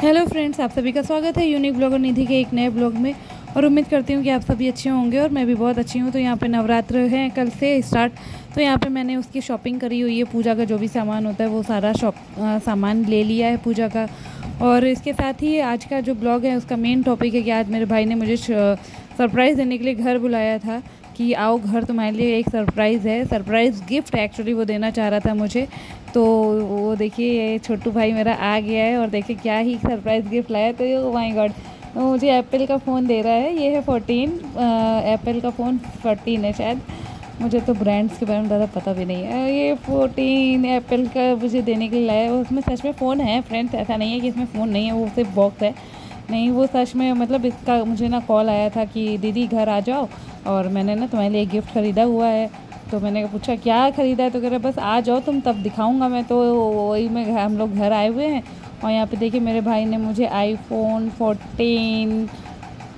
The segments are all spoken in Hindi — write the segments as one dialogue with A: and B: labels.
A: हेलो फ्रेंड्स, आप सभी का स्वागत है यूनिक ब्लॉगर निधि के एक नए ब्लॉग में। और उम्मीद करती हूँ कि आप सभी अच्छे होंगे और मैं भी बहुत अच्छी हूँ। तो यहाँ पे नवरात्र है कल से स्टार्ट, तो यहाँ पे मैंने उसकी शॉपिंग करी हुई है। पूजा का जो भी सामान होता है वो सारा सामान ले लिया है पूजा का। और इसके साथ ही आज का जो ब्लॉग है उसका मेन टॉपिक है कि आज मेरे भाई ने मुझे सरप्राइज़ देने के लिए घर बुलाया था कि आओ घर, तुम्हारे लिए एक सरप्राइज़ है। सरप्राइज़ गिफ्ट एक्चुअली वो देना चाह रहा था मुझे। तो वो देखिए, ये छोटू भाई मेरा आ गया है और देखिए क्या ही सरप्राइज़ गिफ्ट लाया। तो ये माय गॉड, वो मुझे एप्पल का फ़ोन दे रहा है। ये है 14, एप्पल का फ़ोन 14 है शायद। मुझे तो ब्रांड्स के बारे में ज़्यादा पता भी नहीं है। ये 14 एप्पल का मुझे देने के लिए लाया है। उसमें सच में फ़ोन है फ्रेंड्स, ऐसा नहीं है कि इसमें फ़ोन नहीं है, वो सिर्फ बॉक्स है। नहीं, वो सच में मतलब इसका मुझे ना कॉल आया था कि दीदी घर आ जाओ और मैंने ना तुम्हारे लिए गिफ्ट ख़रीदा हुआ है। तो मैंने पूछा क्या ख़रीदा है, तो कह रहा बस आ जाओ तुम तब दिखाऊंगा मैं। तो वही में हम लोग घर आए हुए हैं। और यहाँ पे देखिए मेरे भाई ने मुझे iPhone 14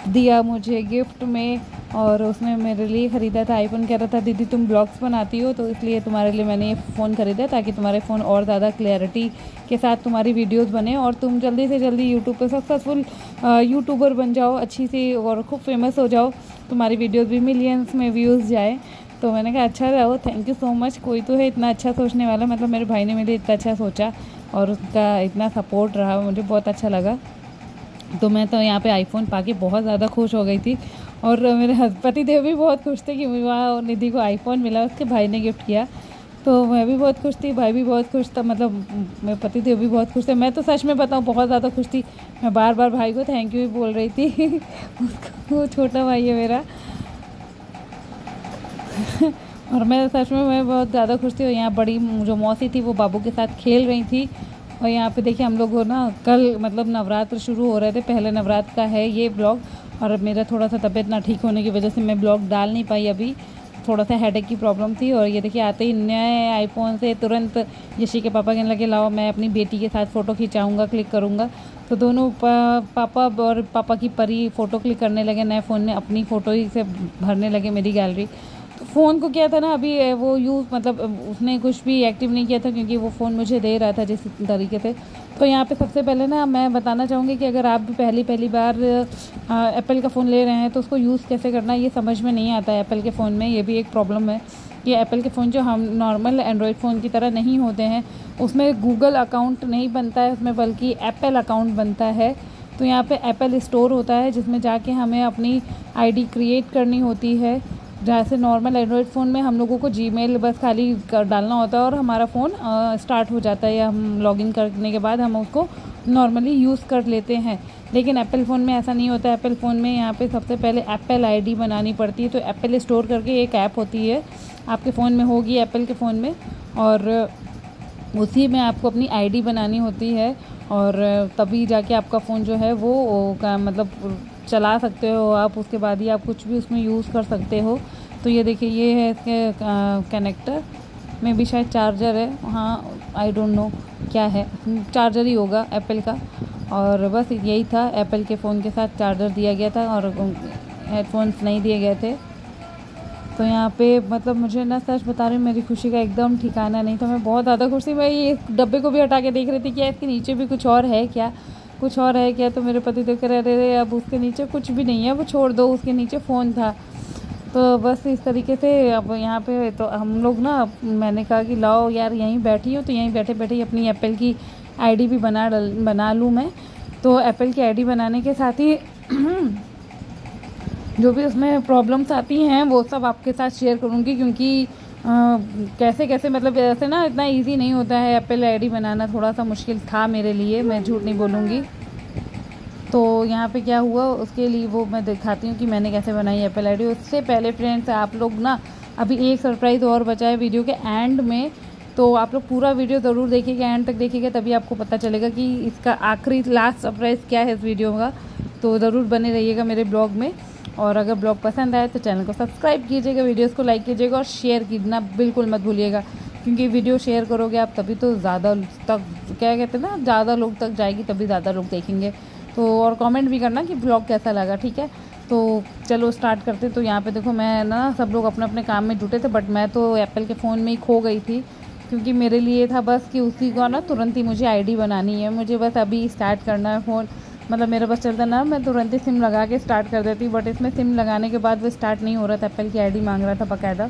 A: दिया मुझे गिफ्ट में। और उसने मेरे लिए ख़रीदा था iPhone। कह रहा था दीदी तुम ब्लॉग्स बनाती हो तो इसलिए तुम्हारे लिए मैंने ये फ़ोन ख़रीदा ताकि तुम्हारे फ़ोन और ज़्यादा क्लैरिटी के साथ तुम्हारी वीडियोस बने और तुम जल्दी से जल्दी यूट्यूब पे सक्सेसफुल यूट्यूबर बन जाओ, अच्छी सी, और खूब फेमस हो जाओ। तुम्हारी वीडियोस भी मिलियंस में व्यूज़ जाए। तो मैंने कहा अच्छा रहो, थैंक यू सो मच। कोई तो है इतना अच्छा सोचने वाला, मतलब मेरे भाई ने मेरे लिए इतना अच्छा सोचा और उसका इतना सपोर्ट रहा, मुझे बहुत अच्छा लगा। तो मैं तो यहाँ पे आईफोन पाके बहुत ज़्यादा खुश हो गई थी। और मेरे पति देव भी बहुत खुश थे कि वाह निधि को आईफोन मिला, उसके भाई ने गिफ्ट किया। तो मैं भी बहुत खुश थी, भाई भी बहुत खुश था, मतलब मेरे पति देव भी बहुत खुश थे। मैं तो सच में बताऊँ बहुत ज़्यादा खुश थी। मैं बार बार भाई को थैंक यू भी बोल रही थी वो छोटा भाई है मेरा और मैं सच में मैं बहुत ज़्यादा खुश थी। और यहाँ बड़ी जो मौसी थी वो बाबू के साथ खेल रही थी। और यहाँ पे देखिए हम लोग ना कल मतलब नवरात्र शुरू हो रहे थे, पहले नवरात्र का है ये ब्लॉग। और मेरा थोड़ा सा तबीयत ना ठीक होने की वजह से मैं ब्लॉग डाल नहीं पाई अभी, थोड़ा सा हेडेक की प्रॉब्लम थी। और ये देखिए आते ही नए आईफोन से तुरंत यशी के पापा कहने लगे लाओ मैं अपनी बेटी के साथ फ़ोटो खिंचाऊँगा, क्लिक करूँगा। तो दोनों पापा और पापा की परी फ़ोटो क्लिक करने लगे नए फ़ोन में, अपनी फ़ोटो ही से भरने लगे मेरी गैलरी। तो फ़ोन को क्या था ना, अभी वो यूज़ मतलब उसने कुछ भी एक्टिव नहीं किया था क्योंकि वो फ़ोन मुझे दे रहा था जिस तरीके से। तो यहाँ पे सबसे पहले ना मैं बताना चाहूँगी कि अगर आप भी पहली बार एप्पल का फ़ोन ले रहे हैं तो उसको यूज़ कैसे करना ये समझ में नहीं आता है एप्पल के फ़ोन में। ये भी एक प्रॉब्लम है कि एप्पल के फ़ोन जो हम नॉर्मल एंड्रॉयड फ़ोन की तरह नहीं होते हैं, उसमें गूगल अकाउंट नहीं बनता है उसमें, बल्कि एप्पल अकाउंट बनता है। तो यहाँ पे एप्पल स्टोर होता है जिसमें जाके हमें अपनी आईडी क्रिएट करनी होती है। जैसे नॉर्मल एंड्रॉयड फ़ोन में हम लोगों को जीमेल बस खाली कर डालना होता है और हमारा फ़ोन स्टार्ट हो जाता है, या हम लॉगिन करने के बाद हम उसको नॉर्मली यूज़ कर लेते हैं। लेकिन एप्पल फ़ोन में ऐसा नहीं होता है। एप्पल फ़ोन में यहाँ पे सबसे पहले एप्पल आईडी बनानी पड़ती है। तो एप्पल स्टोर करके एक ऐप होती है, आपके फ़ोन में होगी एप्पल के फ़ोन में, और उसी में आपको अपनी आईडी बनानी होती है। और तभी जाके आपका फ़ोन जो है वो मतलब चला सकते हो आप, उसके बाद ही आप कुछ भी उसमें यूज़ कर सकते हो। तो ये देखिए ये है इसके कनेक्टर में भी शायद चार्जर है, हाँ आई डोंट नो क्या है, चार्जर ही होगा एप्पल का। और बस यही था, एप्पल के फ़ोन के साथ चार्जर दिया गया था और हेडफोन्स नहीं दिए गए थे। तो यहाँ पे मतलब मुझे ना सच बता रही हूँ मेरी खुशी का एकदम ठिकाना नहीं था। मैं बहुत ज़्यादा खुश थी। मैं ये डब्बे को भी हटा के देख रही थी कि इसके नीचे भी कुछ और है क्या, कुछ और है क्या। तो मेरे पति देख रहे थे अब उसके नीचे कुछ भी नहीं है, वो छोड़ दो, उसके नीचे फ़ोन था। तो बस इस तरीके से अब यहाँ पे तो हम लोग ना, मैंने कहा कि लाओ यार यहीं बैठी हूँ तो यहीं बैठे बैठे अपनी एप्पल की आईडी भी बना लूँ मैं। तो एप्पल की आईडी बनाने के साथ ही जो भी उसमें प्रॉब्लम्स आती हैं वो सब आपके साथ शेयर करूँगी, क्योंकि कैसे कैसे मतलब ऐसे ना इतना इजी नहीं होता है एप्पल आईडी बनाना, थोड़ा सा मुश्किल था मेरे लिए, मैं झूठ नहीं बोलूँगी। तो यहाँ पे क्या हुआ उसके लिए वो मैं दिखाती हूँ कि मैंने कैसे बनाई एप्पल आईडी। उससे पहले फ्रेंड्स आप लोग ना, अभी एक सरप्राइज़ और बचा है वीडियो के एंड में, तो आप लोग पूरा वीडियो ज़रूर देखिएगा, एंड तक देखिएगा, तभी आपको पता चलेगा कि इसका आखिरी लास्ट सरप्राइज़ क्या है इस वीडियो का। तो ज़रूर बने रहिएगा मेरे ब्लॉग में। और अगर ब्लॉग पसंद आए तो चैनल को सब्सक्राइब कीजिएगा, वीडियोस को लाइक कीजिएगा और शेयर करना बिल्कुल मत भूलिएगा, क्योंकि वीडियो शेयर करोगे आप तभी तो ज़्यादा तक, क्या कहते हैं ना, ज़्यादा लोग तक जाएगी, तभी ज़्यादा लोग देखेंगे। तो और कमेंट भी करना कि ब्लॉग कैसा लगा, ठीक है। तो चलो स्टार्ट करते। तो यहाँ पे देखो मैं ना, सब लोग अपने अपने काम में जुटे थे, बट मैं तो एप्पल के फ़ोन में ही खो गई थी क्योंकि मेरे लिए था बस कि उसी को ना तुरंत ही मुझे आईडी बनानी है, मुझे बस अभी स्टार्ट करना है फ़ोन, मतलब मेरा बस चलता ना मैं तुरंत ही सिम लगा के स्टार्ट कर देती। बट इसमें सिम लगाने के बाद वो स्टार्ट नहीं हो रहा था, एप्पल की आईडी मांग रहा था बाकायदा।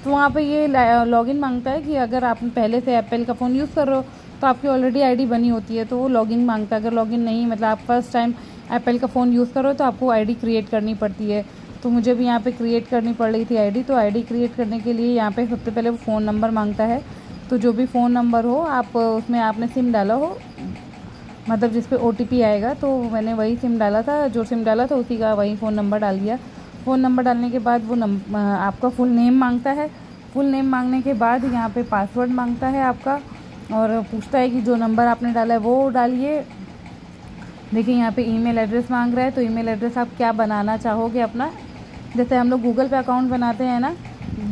A: तो वहाँ पे ये लॉगिन मांगता है कि अगर आप पहले से एप्पल का फ़ोन यूज़ कर रहे हो तो आपकी ऑलरेडी आईडी बनी होती है, तो वो लॉगिन मांगता है। अगर लॉगिन नहीं, मतलब आप फर्स्ट टाइम एप्पल का फ़ोन यूज़ करो तो आपको आईडी क्रिएट करनी पड़ती है। तो मुझे भी यहाँ पे क्रिएट करनी पड़ रही थी आईडी। तो आईडी क्रिएट करने के लिए यहाँ पे सबसे पहले वो फ़ोन नंबर मांगता है। तो जो भी फ़ोन नंबर हो आप उसमें आपने सिम डाला हो, मतलब जिस पे OTP आएगा, तो मैंने वही सिम डाला था, जो सिम डाला था उसी का वही फ़ोन नंबर डाल दिया। फ़ोन नंबर डालने के बाद वो आपका फुल नेम मांगता है। फुल नेम मांगने के बाद यहाँ पे पासवर्ड मांगता है आपका, और पूछता है कि जो नंबर आपने डाला है वो डालिए। देखिए यहाँ पे ईमेल एड्रेस मांग रहा है, तो ईमेल एड्रेस आप क्या बनाना चाहोगे अपना, जैसे हम लोग गूगल पे अकाउंट बनाते हैं ना,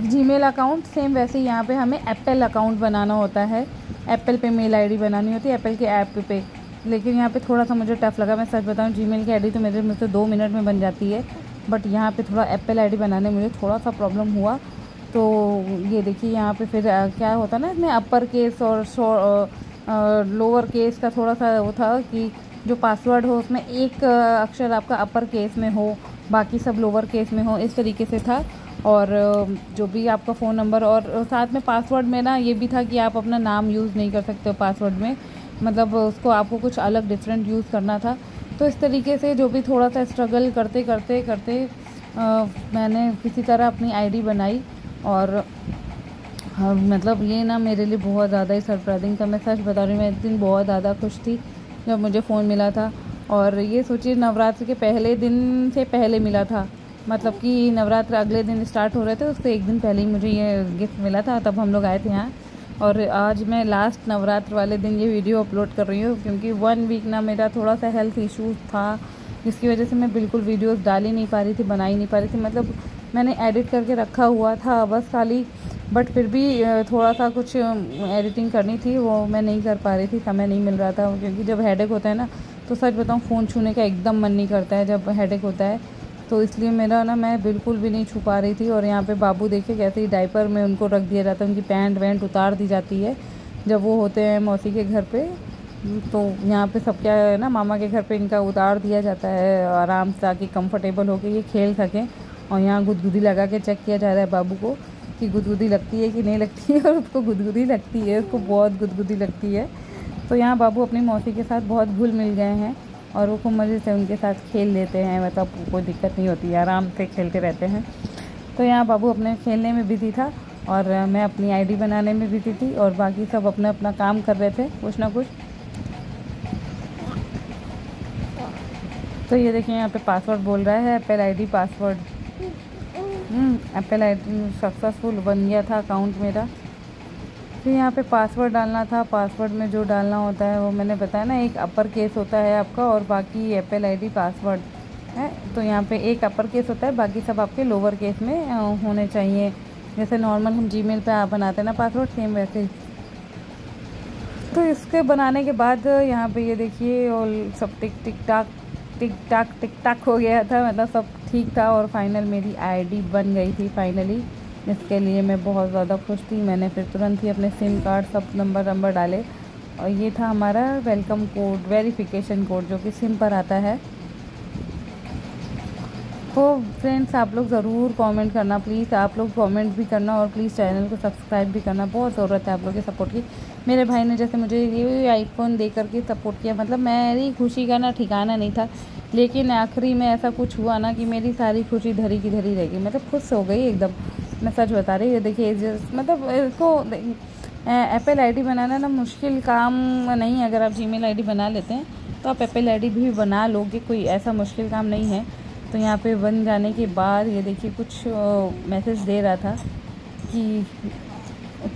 A: जीमेल अकाउंट, सेम वैसे ही यहाँ पे हमें एप्पल अकाउंट बनाना होता है। एप्पल पे मेल आईडी बनानी होती है, एप्पल के ऐप पे। लेकिन यहाँ पे थोड़ा सा मुझे टफ़ लगा, मैं सच बताऊँ। जीमेल की आईडी तो मेरे मुझसे 2 मिनट में बन जाती है, बट यहाँ पे थोड़ा एप्पल आईडी बनाने में मुझे थोड़ा सा प्रॉब्लम हुआ। तो ये देखिए यहाँ पे फिर क्या होता ना, इसमें अपर केस और लोअर केस का थोड़ा सा वो था कि जो पासवर्ड हो उसमें एक अक्षर आपका अपर केस में हो, बाकी सब लोअर केस में हो, इस तरीके से था। और जो भी आपका फ़ोन नंबर, और साथ में पासवर्ड में ना ये भी था कि आप अपना नाम यूज़ नहीं कर सकते हो पासवर्ड में, मतलब उसको आपको कुछ अलग डिफरेंट यूज़ करना था। तो इस तरीके से जो भी थोड़ा सा स्ट्रगल करते करते करते मैंने किसी तरह अपनी आईडी बनाई। और मतलब ये ना मेरे लिए बहुत ज़्यादा ही सरप्राइजिंग था, मैं सच बता रही हूँ। मैं इस दिन बहुत ज़्यादा खुश थी जब मुझे फ़ोन मिला था। और ये सोचिए नवरात्र के पहले दिन से पहले मिला था, मतलब कि नवरात्र अगले दिन स्टार्ट हो रहे थे, उससे एक दिन पहले ही मुझे ये गिफ्ट मिला था। तब हम लोग आए थे यहाँ, और आज मैं लास्ट नवरात्र वाले दिन ये वीडियो अपलोड कर रही हूँ, क्योंकि 1 वीक ना मेरा थोड़ा सा हेल्थ इशू था, जिसकी वजह से मैं बिल्कुल वीडियोस डाल ही नहीं पा रही थी, बना ही नहीं पा रही थी। मतलब मैंने एडिट करके रखा हुआ था बस खाली, बट फिर भी थोड़ा सा कुछ एडिटिंग करनी थी, वो मैं नहीं कर पा रही थी, समय नहीं मिल रहा था। क्योंकि जब हेडेक होता है ना, तो सच बताऊँ फ़ोन छूने का एकदम मन नहीं करता है जब हेडेक होता है, तो इसलिए मेरा ना मैं बिल्कुल भी नहीं छू पा रही थी। और यहाँ पे बाबू देखिए कैसे ही डायपर में उनको रख दिया जाता है, उनकी पैंट वैंट उतार दी जाती है जब वो होते हैं मौसी के घर पे। तो यहाँ पे सब क्या है ना, मामा के घर पे इनका उतार दिया जाता है आराम से, ताकि कंफर्टेबल होके ये खेल सकें। और यहाँ गुदगुदी लगा के चेक किया जा रहा है बाबू को कि गुदगुदी लगती है कि नहीं लगती है, और उसको गुदगुदी लगती है, उसको बहुत गुदगुदी लगती है। तो यहाँ बाबू अपनी मौसी के साथ बहुत घुल मिल गए हैं, और वो खूब मज़े से उनके साथ खेल लेते हैं, मतलब कोई दिक्कत नहीं होती है, आराम से खेलते रहते हैं। तो यहाँ बाबू अपने खेलने में बिज़ी था, और मैं अपनी आईडी बनाने में बिज़ी थी, और बाकी सब अपना अपना काम कर रहे थे कुछ ना कुछ। तो ये देखिए यहाँ पे पासवर्ड बोल रहा है, Apple ID password. Apple ID successful बन गया था अकाउंट मेरा। फिर यहाँ पे पासवर्ड डालना था, पासवर्ड में जो डालना होता है वो मैंने बताया ना, एक अपर केस होता है आपका और बाकी एप्पल आईडी पासवर्ड है। तो यहाँ पे एक अपर केस होता है, बाकी सब आपके लोअर केस में होने चाहिए, जैसे नॉर्मल हम जीमेल पे आप बनाते हैं ना पासवर्ड, सेम वैसे ही। तो इसके बनाने के बाद यहाँ पे ये देखिए और सब टिक टाक हो गया था, मतलब सब ठीक था, और फाइनल मेरी आईडी बन गई थी फाइनली, जिसके लिए मैं बहुत ज़्यादा खुश थी। मैंने फिर तुरंत ही अपने सिम कार्ड सब नंबर डाले, और ये था हमारा वेलकम कोड, वेरिफिकेशन कोड, जो कि सिम पर आता है। तो फ्रेंड्स आप लोग ज़रूर कमेंट करना प्लीज़, आप लोग कमेंट भी करना, और प्लीज़ चैनल को सब्सक्राइब भी करना, बहुत ज़रूरत है आप लोग के सपोर्ट की। मेरे भाई ने जैसे मुझे ये आईफोन दे करके सपोर्ट किया, मतलब मेरी खुशी का ना ठिकाना नहीं था, लेकिन आखिरी में ऐसा कुछ हुआ ना कि मेरी सारी खुशी धरी की धरी रह गई, मतलब खुश हो गई एकदम, मैं सच बता रही हूँ। देखिए मतलब इसको एप्पल आईडी बनाना ना मुश्किल काम नहीं है, अगर आप जीमेल आईडी बना लेते हैं तो आप एप्पल आईडी भी बना लोगे, कोई ऐसा मुश्किल काम नहीं है। तो यहाँ पे बन जाने के बाद ये देखिए कुछ मैसेज दे रहा था कि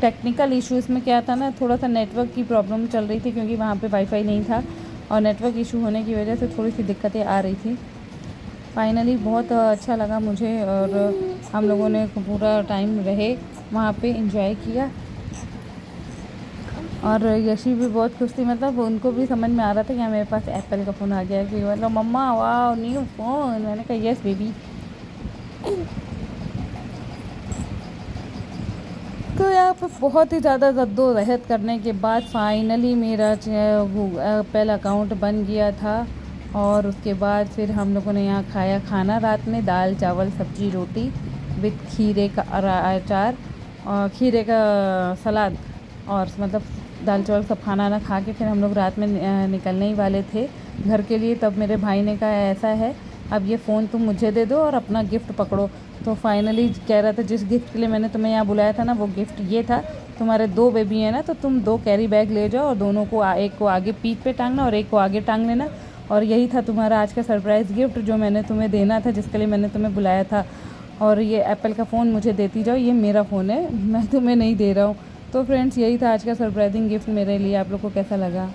A: टेक्निकल इशू, इसमें क्या था ना, थोड़ा सा नेटवर्क की प्रॉब्लम चल रही थी, क्योंकि वहाँ पे वाईफाई नहीं था, और नेटवर्क इशू होने की वजह से थोड़ी सी दिक्कतें आ रही थी। फाइनली बहुत अच्छा लगा मुझे, और हम लोगों ने पूरा टाइम रहे वहाँ पे, एंजॉय किया, और यशी भी बहुत खुश थी, मतलब उनको भी समझ में आ रहा था कि मेरे पास एप्पल का फ़ोन आ गया, कि मतलब मम्मा वाह न्यू फ़ोन, मैंने कहा यस बेबी। तो यहाँ पे बहुत ही ज़्यादा जद्दोजहद करने के बाद फाइनली मेरा एप्पल अकाउंट बन गया था। और उसके बाद फिर हम लोगों ने यहाँ खाया खाना रात में, दाल चावल सब्जी रोटी विथ खीरे का अचार और खीरे का सलाद, और मतलब दाल चावल सब खाना ना खा के फिर हम लोग रात में निकलने ही वाले थे घर के लिए। तब मेरे भाई ने कहा ऐसा है अब ये फ़ोन तुम मुझे दे दो और अपना गिफ्ट पकड़ो। तो फाइनली कह रहा था जिस गिफ्ट के लिए मैंने तुम्हें यहाँ बुलाया था ना, वो गिफ्ट ये था, तुम्हारे 2 बेबी है ना, तो तुम 2 कैरी बैग ले जाओ और दोनों को एक को आगे पीठ पे टांगना और एक को आगे टांग लेना। और यही था तुम्हारा आज का सरप्राइज़ गिफ्ट जो मैंने तुम्हें देना था, जिसके लिए मैंने तुम्हें बुलाया था। और ये एप्पल का फ़ोन मुझे देती जाओ, ये मेरा फ़ोन है, मैं तुम्हें नहीं दे रहा हूँ। तो फ्रेंड्स, यही था आज का सरप्राइजिंग गिफ्ट मेरे लिए। आप लोग को कैसा लगा?